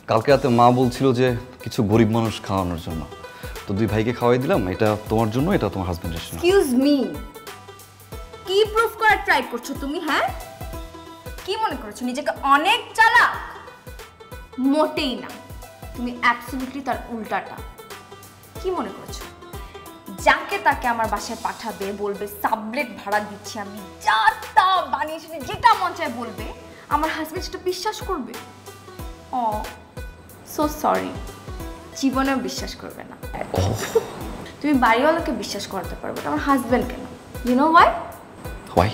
কালকে রাতে মা বলছিল যে কিছু গরিব মানুষ খাওয়ানোর জন্য, তো দুই ভাইকে খাওয়াই দিলাম। এটা তোমার জন্য, এটা তোমার হাজবেন্ডের জন্য। এক্সকিউজ মি, কি প্রুফ করার ট্রাই করছো তুমি? হ্যাঁ, কি মনে করছো নিজেকে অনেক চালাক? মোটেই না, তুমি অ্যাবসলিউটলি তার উল্টাটা। কি মনে করছো যাকে তাকে আমার বাসায় পাঠাবে, বলবে সাবলেট ভাড়া দিচ্ছি আমি, যা তা বানিয়ে যেটা মন চায় বলবে, আমার হাজবেন্ড সেটা বিশ্বাস করবে? ও সো সরি, জীবনেও বিশ্বাস করবে না। তুমি বাড়িওয়ালাকে বিশ্বাস করতে পারবে, আমার হাজবেন্ড কেন? You know why? Why?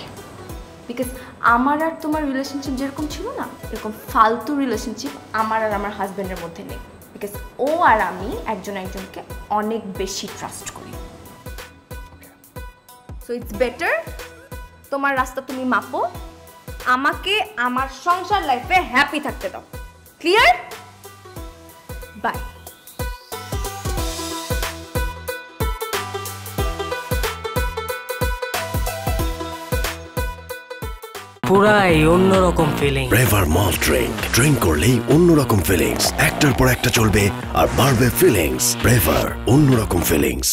Because আমার আর তোমার রিলেশনশিপ যেরকম ছিল না, এরকম ফালতু রিলেশনশিপ আমার আর আমার হাজবেন্ডের মধ্যে নেই। বিকজ ও আর আমি একজন একজনকে অনেক বেশি ট্রাস্ট করি। সো ইটস বেটার তোমার রাস্তা তুমি মাপো, আমাকে আমার সংসার লাইফে হ্যাপি থাকতে দাও। ক্লিয়ার? বাই। পুরাই অন্যরকম feeling. Braver malt drink, drink করলেই অন্যরকম ফিলিংস। একটার পর একটা চলবে আর বাড়বে ফিলিংস। ব্রেভার, অন্যরকম ফিলিংস।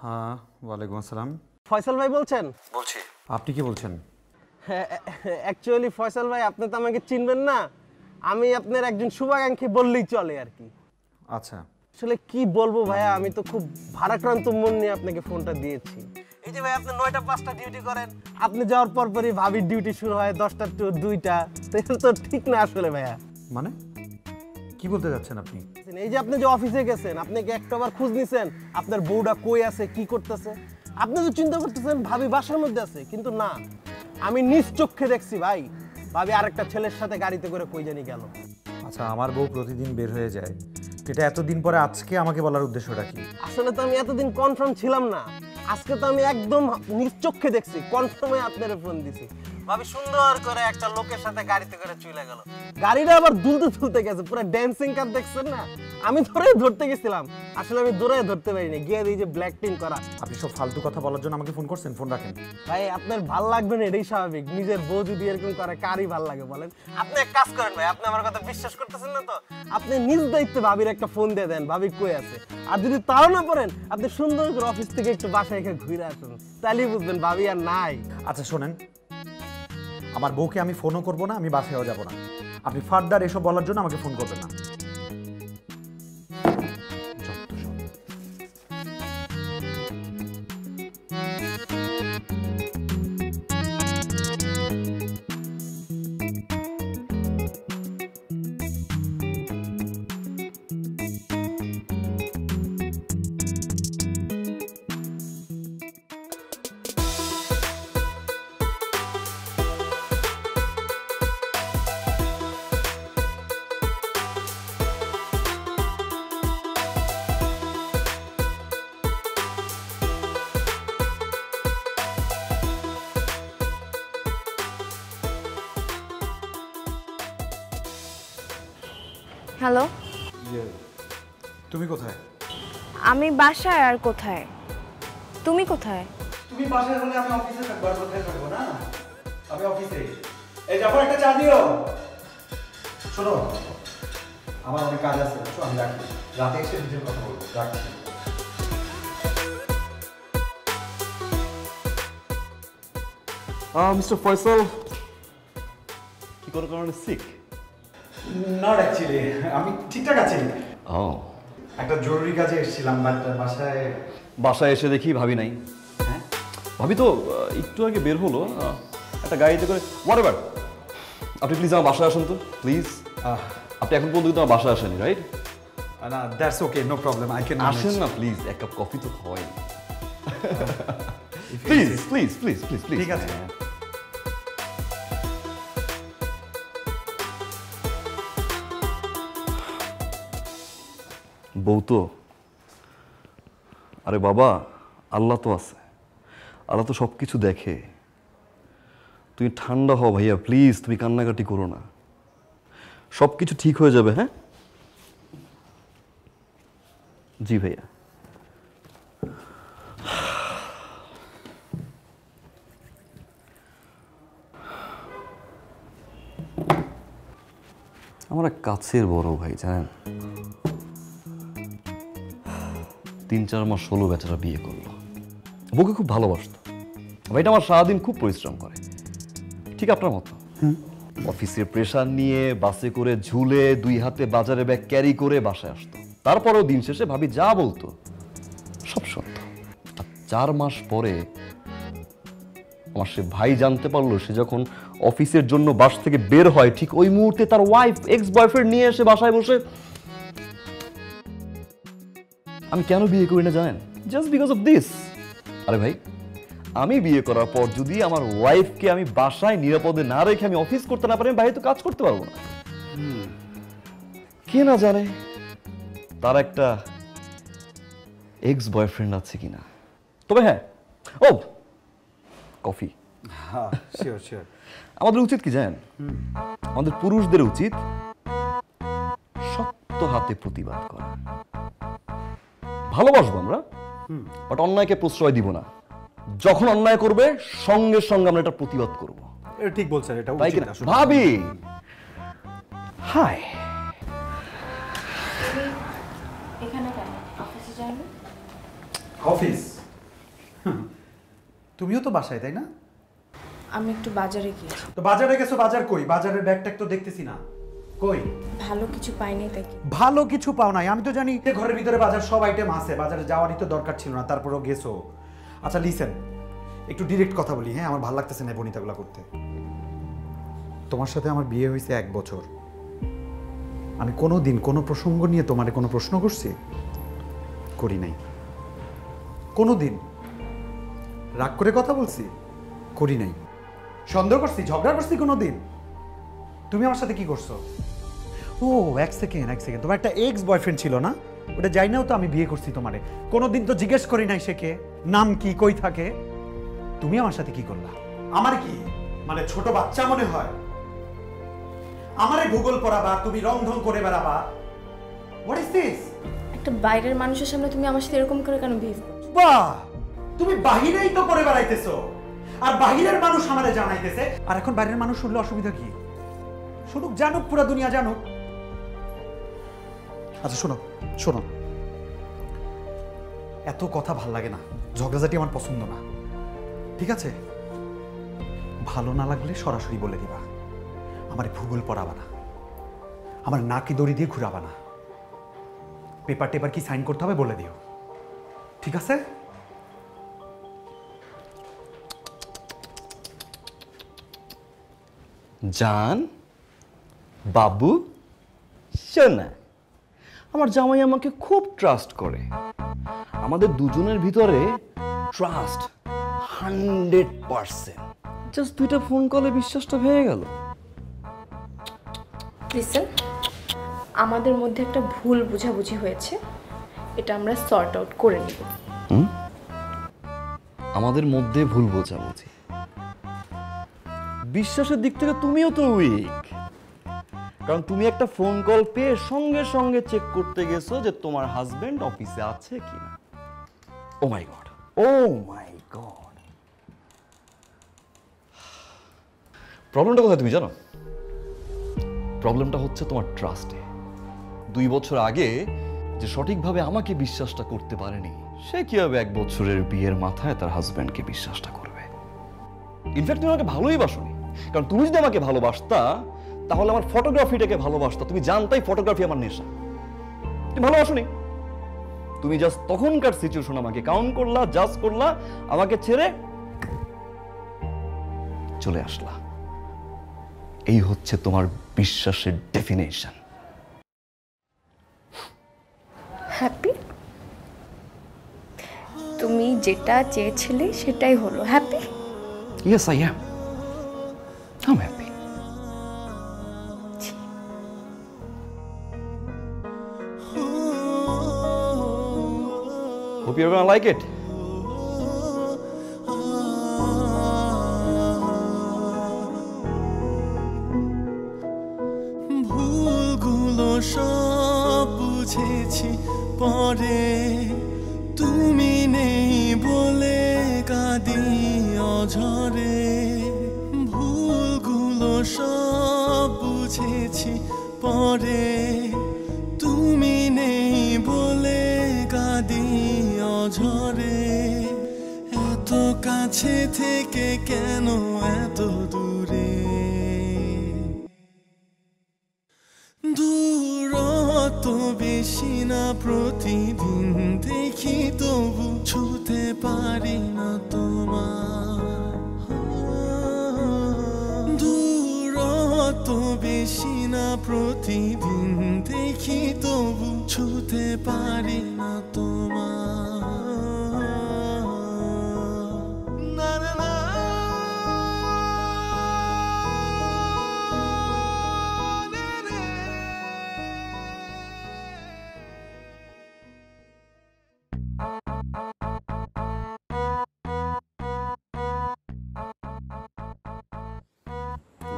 হ্যাঁ, ওয়ালাইকুম আসসালাম। ফয়সাল ভাই বলছেন? বলছি। আপনি কি বলছেন? অ্যাকচুয়ালি ফয়সাল ভাই, আপনি তো আমাকে চিনবেন না। আমি আপনার একজন শুভাকাঙ্ক্ষী বললেই চলে আর কি। আচ্ছা। আসলে কি বলবো ভাইয়া, আমি তো খুব ভারাক্রান্ত মন নিয়ে আপনাকে ফোনটা দিয়েছি। এই যে ভাই, আপনি 9টা 5টা ডিউটি করেন, আপনি যাওয়ার পরপরই ভাবির ডিউটি শুরু হয় 10টা টু 2টা। তো ঠিক না আসলে ভাইয়া। মানে কি বলতে যাচ্ছেন আপনি? এই যে আপনি যে অফিসে গেছেন, আপনি কি একটাবার খোঁজ নিছেন আপনার বউটা কই আছে, কি করতেছে? আপনি তো চিন্তা করতেছেন ভাবি বাসার মধ্যে আছে, কিন্তু না, আমি নিজ চোখে দেখছি ভাই, ভাবি আরেকটা ছেলের সাথে গাড়িতে করে কই জানি গেল। আচ্ছা, আমার বউ প্রতিদিন বের হয়ে যায়, এটা এতদিন পরে আজকে আমাকে বলার উদ্দেশ্যটা কি? আসলে তো আমি এতদিন কনফার্ম ছিলাম না, আজকে তো আমি একদম নিজ চোখে দেখছি, কনফার্মে আপনারে ফোন দিছি। ভাবি সুন্দর করে একটা লোকের সাথে গাড়িতে করে চলে গেল, গাড়িটা আবার দুলতে গেছে, পুরো ড্যান্সিং কার দেখছেন না? আমি ধরতে গেছিলাম, আসলে আমি দৌড়ায় ধরতে পারিনি, গিয়ে এই যে ব্ল্যাক টিং করা। আপনি সব ফালতু কথা বলার জন্য আমাকে ফোন করছেন? ফোন রাখেন ভাই, আপনার ভাল লাগবে না এটাই স্বাভাবিক, নিজের বউ যদি এরকম করে কারই ভাল লাগে বলেন? আপনি এক কাজ করেন ভাই, আপনি আমার কথা বিশ্বাস করতেছেন না তো, আপনি নিজ দায়িত্বে ভাবির একটা ফোন দিয়ে দেন, ভাবি কই আছে। আর যদি তাও না পারেন, আপনি সুন্দর করে অফিস থেকে একটু বাসায় এসে ঘুরে আসুন, তাহলেই বুঝবেন ভাবি আর নাই। আচ্ছা শোনেন, আমার বউকে আমি ফোনও করবো না, আমি বাসায়ও যাবো না, আপনি ফার্দার এসব বলার জন্য আমাকে ফোন করবেন না। হ্যালো, তুমি কোথায়? আমি বাসায়। আর কোথায়? তুমি কোথায়? তুমি বাসায় হলে আমি অফিসে থাকবো। আর কোথায় থাকবো? না, আমি অফিসে। এই যাবো, একটা চা দিও। শোনো, আমার অনেক কাজ আছে, আমি রাখি, রাতে এসে নিজের কথা বলবো। রাখছি। মিস্টার ফয়সাল কি কোনো কারণে সিক? নট অ্যাকচুয়ালি, আমি ঠিকঠাক আছি। ও, একটা জরুরি কাজে এসেছিলাম, বাট বাসায় এসে দেখি ভাবি নাই। হ্যাঁ, ভাবি তো একটু আগে বের হলো একটা গাড়িতে করে। হোয়াটএভার, আপনি প্লিজ আমার বাসায় আসুন তো, প্লিজ। আপনি এখন পর্যন্ত আমার বাসায় আসেনি, রাইট? না, that's okay, no problem, I can আসেন না প্লিজ, এক কাপ কফি তো খাওয়াই। Please please please please please. ঠিক আছে। বউ তো, আরে বাবা, আল্লাহ তো আছে, আল্লাহ তো সব কিছু দেখে। তুমি ঠান্ডা হও ভাইয়া, প্লিজ, তুমি কান্নাকাটি করো না, সব কিছু ঠিক হয়ে যাবে। হ্যাঁ জি ভাইয়া। আমার এক কাছের বড় ভাই, জানেন, 3-4 মাস হলো বেচারা বিয়ে করলো, বউকে খুব ভালোবাসতো। ভাইটা আমার সারাদিন খুব পরিশ্রম করে, ঠিক আপনার মতো। অফিসের প্রেশার নিয়ে বাসে করে ঝুলে 2 হাতে বাজারে ব্যাগ ক্যারি করে বাসায় আসতো। তারপরেও দিন শেষে ভাবি যা বলতো সব শুনত। 4 মাস পরে আমার সে ভাই জানতে পারলো, সে যখন অফিসের জন্য বাস থেকে বের হয়, ঠিক ওই মুহূর্তে তার ওয়াইফ এক্স বয়ফ্রেন্ড নিয়ে এসে বাসায় বসে। আমি কেন বিয়ে করি না জানেন? Just because of this. আরে ভাই, আমি বিয়ে করার পর যদি আমার ওয়াইফকে আমি বাসায় নিরাপদে না রেখে আমি অফিস করতে না পারি, আমি বাইরে তো কাজ করতে পারবো না। কে না জানে তার একটা এক্স বয়ফ্রেন্ড আছে কিনা। তবে হ্যাঁ, ও কফি। হ্যাঁ, শিওর শিওর। আমাদের উচিত কি জানেন? আমাদের পুরুষদের উচিত শক্ত হাতে প্রতিবাদ করা। ভালোবাসবো আমরা, বাট অন্যায়কে প্রশ্রয় দিব না। যখন অন্যায় করবে সঙ্গে সঙ্গে আমরা এটা প্রতিবাদ করব। এটা ঠিক বলছেন, এটা তাই উচিত কিনা আসলে। ভাবি? হাই, এখানে কেন অফিসে যাইনি? অফিস? তুমিও তো বাসায়, তাই না? আমি একটু বাজারে গিয়েছি। তো বাজারে গেছো, বাজার কই? বাজারের ব্যাগ ট্যাগ তো দেখতেছি না, কই? ভালো কিছু পাইনি তাই কি? ভালো কিছু পাও নাই? আমি তো জানি যে ঘরের ভিতরে বাজার সব আইটেম আছে, বাজারে যাওয়ারই তো দরকার ছিল না, তারপরেও গেছো। আচ্ছা লিসেন, একটু ডিরেক্ট কথা বলি, হ্যাঁ? আমার ভালো লাগতেছে না বনিতাগুলো করতে। তোমার সাথে আমার বিয়ে হয়েছে 1 বছর। আমি কোনো দিন কোনো প্রসঙ্গ নিয়ে তোমারে কোনো প্রশ্ন করছি? করি নাই। কোনো দিন রাগ করে কথা বলছি? করি নাই। সন্দেহ করছি, ঝগড়া করছি কোনো দিন? তুমি আমার সাথে কি করছো? ও এক সেকেন্ড, তোমার একটা এক্স বয়ফ্রেন্ড ছিল না? ওটা যাই নাও তো, আমি বিয়ে করছি তোমারে। কোনোদিন তো জিজ্ঞেস করি নাই সে কে, নাম কি, কই থাকে। তুমি আমার সাথে কি করলা? আমার কি মানে ছোট বাচ্চা মনে হয়? আমারে ভূগোল পড়াবা, তুমি রং ঢং করে বেড়াবা? What is this? একটা বাইরের মানুষের সামনে তুমি আমার সাথে এরকম করে কেন বিহেভ করছো? বাহ, তুমি বাহিরেই তো করে বেড়াইতেছো, আর বাহিরের মানুষ আমারে জানাইতেছে। আর এখন বাইরের মানুষ শুনলে অসুবিধা কি? শুনুক, জানুক, পুরো দুনিয়া জানুক। আচ্ছা শোনো শোনো, এত কথা ভাল লাগে না, ঝগড়াঝাটি আমার পছন্দ না, ঠিক আছে? ভালো না লাগলে সরাসরি বলে দিবা। আমার ভূগোল পড়াবা না, আমার নাকি দড়ি দিয়ে ঘুরাবা না। পেপার টেপার কি সাইন করতে হবে বলে দিও, ঠিক আছে? জান, বাবু, শোনা, আমার জামাই আমাকে খুব ট্রাস্ট করে। আমাদের দুজনের ভিতরে ট্রাস্ট 100%। জাস্ট 2টা ফোন কলে বিশ্বাসটা হয়ে গেল। লিসেন, আমাদের মধ্যে একটা ভুল বোঝাবুঝি হয়েছে, এটা আমরা সর্ট আউট করে নিব। আমাদের মধ্যে ভুল বোঝাবুঝি? বিশ্বাসের দিক থেকে তুমিও তো উইক, কারণ তুমি একটা ফোন কল পেয়ে সঙ্গে সঙ্গে চেক করতে গেছো যে তোমার হাজবেন্ড অফিসে আছে কিনা। ও my god, O my god. প্রবলেমটা কোথায় তুমি জানো? প্রবলেমটা হচ্ছে তোমার ট্রাস্টে। 2 বছর আগে যে সঠিকভাবে আমাকে বিশ্বাসটা করতে পারেনি, সে কিভাবে 1 বছরের বিয়ের মাথায় তার হাজবেন্ডকে বিশ্বাসটা করবে? ইনফ্যাক্ট তুমি আমাকে ভালোই বাসোনি, কারণ তুমি যদি আমাকে ভালোবাসতা তাহলে আমার ফটোগ্রাফিটাকে ভালোবাসতা। তুমি জানতাই ফটোগ্রাফি আমার নেশা, তুমি ভালোবাসোনি। তুমি জাস্ট তখনকার সিচুয়েশন আমাকে কাউন্ট করলা, জাজ করলা, আমাকে ছেড়ে চলে আসলা। এই হচ্ছে তোমার বিশ্বাসের ডেফিনেশন। হ্যাপি? তুমি যেটা চেয়েছিলে সেটাই হলো। Happy? Yes, I am. I'm happy. Hope you're gonna like it. ভুলগুলো সব বুঝেছি পরে, তুমি নেই বলে কাঁদি অঝরে। ভুলগুলো সব বুঝেছি পরে, তুমি নেই বলে কাঁদি অঝরে। এত কাছে থেকে কেন এত দূরে? দূরত্ব বেশি না, প্রতিদিন দেখি তবু ছুতে পারি না তোমার। দূরত্ব বেশি না, প্রতিদিন দেখি তবু ছুতে পারি না তোমার। না না না,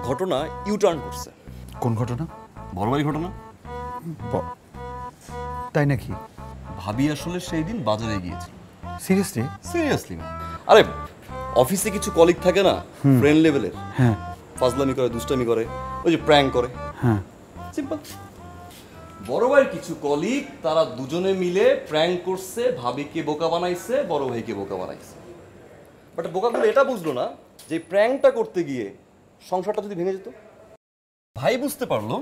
ঘটনা ইউটার্ন করছে। কোন ঘটনা? বড় ভাই ঘটনা। তাই নাকি? ভাবি আসলে সেই দিন বাজারে গিয়েছিল, সিরিয়াসলি? Seriously man. আরে অফিসে কিছু কলিগ থাকে না ফ্রেন্ড লেভেলের, হ্যাঁ, ফাজলামি করে, দুষ্টামি করে, ওই যে প্র্যাঙ্ক করে, হ্যাঁ, সিম্পল। বড় ভাইয়ের কিছু কলিগ তারা দুজনে মিলে প্র্যাঙ্ক করছে, ভাবিকে বোকা বানাইছে, বড় ভাইকে বোকা বানাইছে। বাট বোকাগুলো এটা বুঝলো না যে প্র্যাঙ্কটা করতে গিয়ে সংসারটা যদি ভেঙে যেত। ভাই বুঝতে পারলো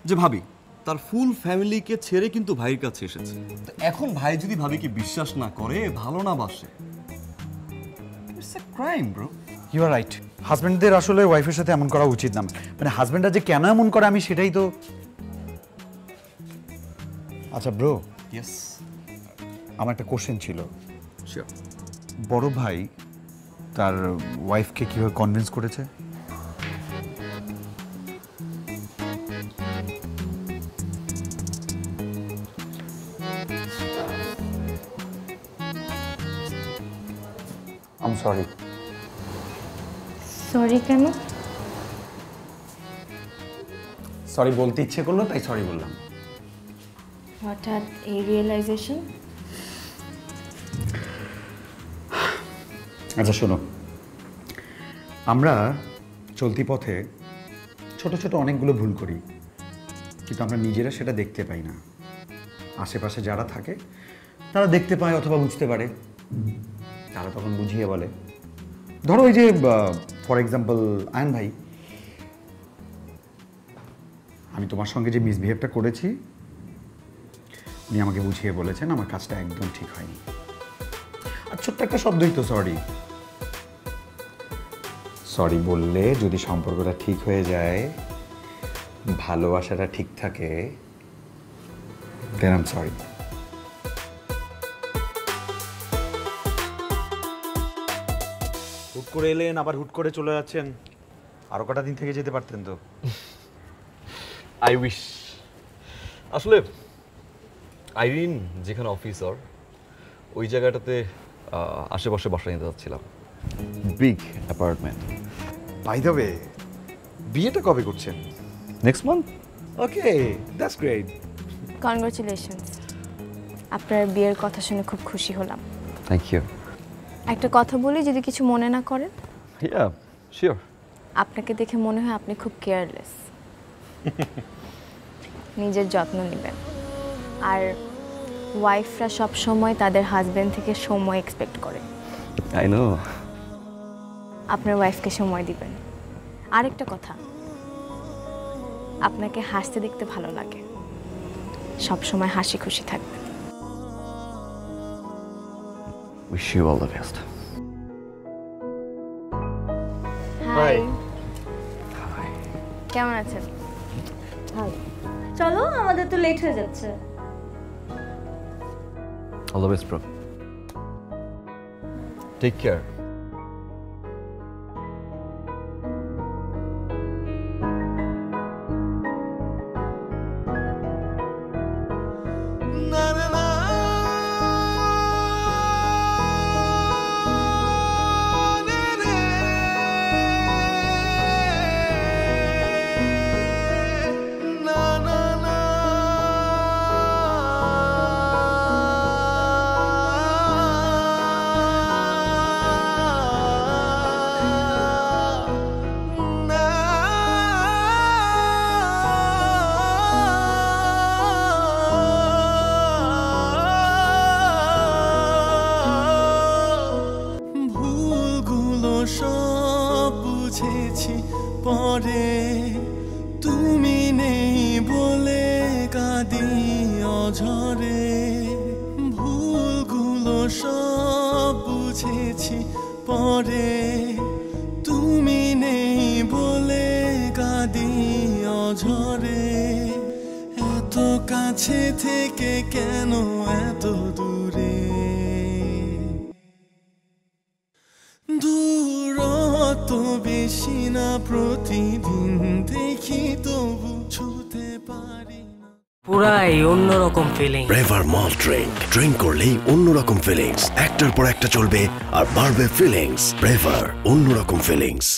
যে ভাবি তার ফুল ফ্যামিলিকে ছেড়ে কিন্তু ভাইয়ের কাছে এসেছে। তো এখন ভাই যদি ভাবিকে বিশ্বাস না করে, ভালো না বাসে, it's a crime bro. You are right. হাজব্যান্ডদের আসলে ওয়াইফের সাথে এমন করা উচিত না। মানে হাজব্যান্ডরা যে কেন এমন করে আমি সেটাই তো। আচ্ছা ব্রো, ইয়েস, আমার একটা কোশ্চেন ছিল। শিওর। বড় ভাই তার ওয়াইফকে কিভাবে কনভিন্স করেছে? I am sorry. সরি কেন? সরি বলতে ইচ্ছে করলো তাই সরি বললাম। হঠাৎ এই রিয়েলাইজেশন? আচ্ছা শোনো, আমরা চলতি পথে ছোট ছোট অনেকগুলো ভুল করি, কিন্তু আমরা নিজেরা সেটা দেখতে পাই না। আশেপাশে যারা থাকে তারা দেখতে পায় অথবা বুঝতে পারে, তারা তখন বুঝিয়ে বলে। ধরো ওই যে ফর এক্সাম্পল আয়ন ভাই, আমি তোমার সঙ্গে যে মিসবিহেভটা করেছি, উনি আমাকে বুঝিয়ে বলেছেন আমার কাজটা একদম ঠিক হয়নি। আর ছোট্ট একটা শব্দই তো সরি। সরি বললে যদি সম্পর্কটা ঠিক হয়ে যায়, ভালোবাসাটা ঠিক থাকে, then I'm sorry. হুট করে এলেন, আবার হুট করে চলে যাচ্ছেন। আরো কটা দিন থেকে যেতে পারতেন তো। I wish. আসলে আইরিন যেখানে অফিসার, ওই জায়গাটাতে আশেপাশে বাসা নিতে যাচ্ছিলাম, big apartment. By the way, বিয়েটা কবে করছেন? Next month. Okay, that's great. Congratulations, আপনার বিয়ের কথা শুনে খুব খুশি হলাম। Thank you. একটা কথা বলি, যদি কিছু মনে না করেন। Yeah sure. আপনাকে দেখে মনে হয় আপনি খুব কেয়ারলেস। নিজের যত্ন নেবেন। আর ওয়াইফরা সব সময় তাদের হাজবেন্ড থেকে সময় এক্সপেক্ট করে। I know. আপনার ওয়াইফকে সময় দিবেন। আরেকটা কথা, আপনাকে হাসতে দেখতে ভালো লাগে, সব সময় হাসি খুশি থাকবেন। Wish you all the best. Hi. কেমন আছেন? চলো, আমাদের তো লেট হয়ে যাচ্ছে। All the best bro. Take care. সব বুঝেছি পরে, তুমি নেই বলে কাঁদি অঝরে। ভুলগুলো সব বুঝেছি পরে, তুমি নেই বলে কাঁদি অঝরে। এত কাছে থেকে কেন এত দূরে? দূরত্ব বেশি না, প্রতিদিন দেখি তবু ছুতে পারি না। পুরাই অন্যরকম ফিলিং। ব্রেভার মল ড্রিঙ্ক। ড্রিঙ্ক করলেই অন্যরকম ফিলিংস। একটার পর একটা চলবে আর বাড়বে ফিলিংস। ব্রেভার, অন্যরকম ফিলিংস।